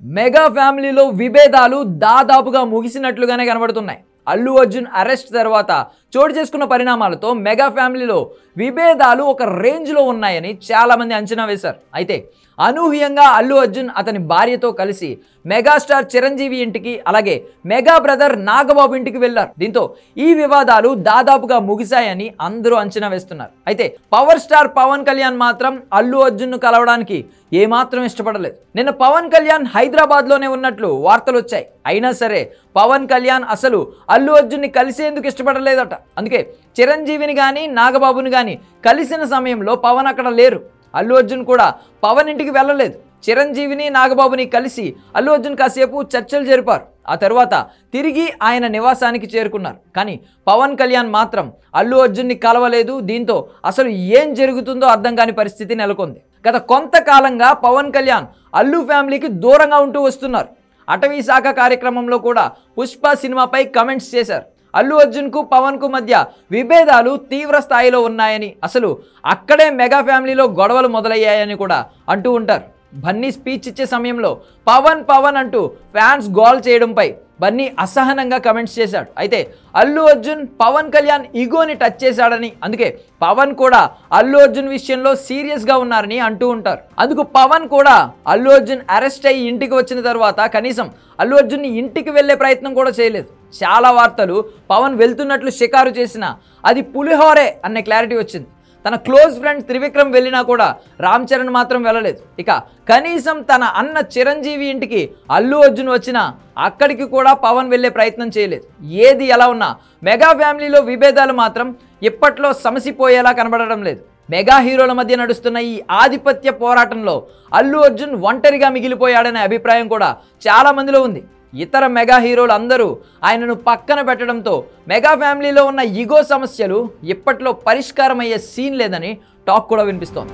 Mega ఫ్యామిలీలో విభేదాలు దాదాపుగా ముగిసినట్లుగానే కనబడుతున్నాయి. అల్లు అర్జున్ అరెస్ట్ తర్వాత చోటు చేసుకున్న పరిణామాలతో మెగా ఫ్యామిలీలో విభేదాలు ఒక రేంజ్లో ఉన్నాయని చాలామంది అంచనా వేశారు. అయితే అనూహ్యంగా అల్లు అర్జున్ అతని భార్యతో కలిసి మెగాస్టార్ చిరంజీవి ఇంటికి అలాగే మెగా బ్రదర్ నాగబాబు ఇంటికి వెళ్లారు. దీంతో ఈ వివాదాలు దాదాపుగా ముగిశాయని అందరూ అంచనా వేస్తున్నారు. అయితే పవర్ స్టార్ పవన్ కళ్యాణ్ మాత్రం అల్లు అర్జున్ను కలవడానికి ఏమాత్రం ఇష్టపడలేదు. నిన్న పవన్ కళ్యాణ్ హైదరాబాద్లోనే ఉన్నట్లు వార్తలు వచ్చాయి. అయినా సరే పవన్ కళ్యాణ్ అసలు అల్లు అర్జున్ని కలిసేందుకు ఇష్టపడలేదట. అందుకే చిరంజీవిని కానీ నాగబాబుని కానీ కలిసిన సమయంలో పవన్ అక్కడ లేరు. అల్లు అర్జున్ కూడా పవన్ ఇంటికి వెళ్ళలేదు. చిరంజీవిని నాగబాబుని కలిసి అల్లు అర్జున్ కాసేపు చర్చలు జరిపారు. ఆ తర్వాత తిరిగి ఆయన నివాసానికి చేరుకున్నారు. కానీ పవన్ కళ్యాణ్ మాత్రం అల్లు అర్జున్ని కలవలేదు. దీంతో అసలు ఏం జరుగుతుందో అర్థం కాని పరిస్థితి నెలకొంది. గత కొంతకాలంగా పవన్ కళ్యాణ్ అల్లు ఫ్యామిలీకి దూరంగా ఉంటూ వస్తున్నారు. అటవీ శాఖ కార్యక్రమంలో కూడా పుష్ప సినిమాపై కమెంట్స్ చేశారు. అల్లు అర్జున్కు పవన్కు మధ్య విభేదాలు తీవ్ర స్థాయిలో ఉన్నాయని, అసలు అక్కడే మెగా ఫ్యామిలీలో గొడవలు మొదలయ్యాయని కూడా అంటూ ఉంటారు. బన్నీ స్పీచ్ ఇచ్చే సమయంలో పవన్ పవన్ అంటూ ఫ్యాన్స్ గోల్ చేయడంపై బన్నీ అసహనంగా కమెంట్స్ చేశాడు. అయితే అల్లు అర్జున్ పవన్ కళ్యాణ్ ఈగోని టచ్ చేశాడని, అందుకే పవన్ కూడా అల్లు అర్జున్ విషయంలో సీరియస్గా ఉన్నారని అంటూ ఉంటారు. అందుకు పవన్ కూడా అల్లు అర్జున్ అరెస్ట్ అయ్యి ఇంటికి వచ్చిన తర్వాత కనీసం అల్లు అర్జున్ని ఇంటికి వెళ్ళే ప్రయత్నం కూడా చేయలేదు. చాలా వార్తలు పవన్ వెళ్తున్నట్లు షికారు చేసినా అది పులిహోరే అనే క్లారిటీ వచ్చింది. తన క్లోజ్ ఫ్రెండ్ త్రివిక్రమ్ వెళ్ళినా కూడా రామ్ చరణ్ మాత్రం వెళ్ళలేదు. ఇక కనీసం తన అన్న చిరంజీవి ఇంటికి అల్లు అర్జున్ వచ్చినా అక్కడికి కూడా పవన్ వెళ్ళే ప్రయత్నం చేయలేదు. ఏది ఎలా ఉన్నా మెగా ఫ్యామిలీలో విభేదాలు మాత్రం ఇప్పట్లో సమసిపోయేలా కనబడడం లేదు. మెగా హీరోల మధ్య నడుస్తున్న ఈ ఆధిపత్య పోరాటంలో అల్లు అర్జున్ ఒంటరిగా మిగిలిపోయాడనే అభిప్రాయం కూడా చాలా మందిలో ఉంది. ఇతర మెగా హీరోలు అందరూ ఆయనను పక్కన పెట్టడంతో మెగా ఫ్యామిలీలో ఉన్న ఈగో సమస్యలు ఇప్పట్లో పరిష్కారమయ్యే సీన్ లేదని టాక్ కూడా వినిపిస్తోంది.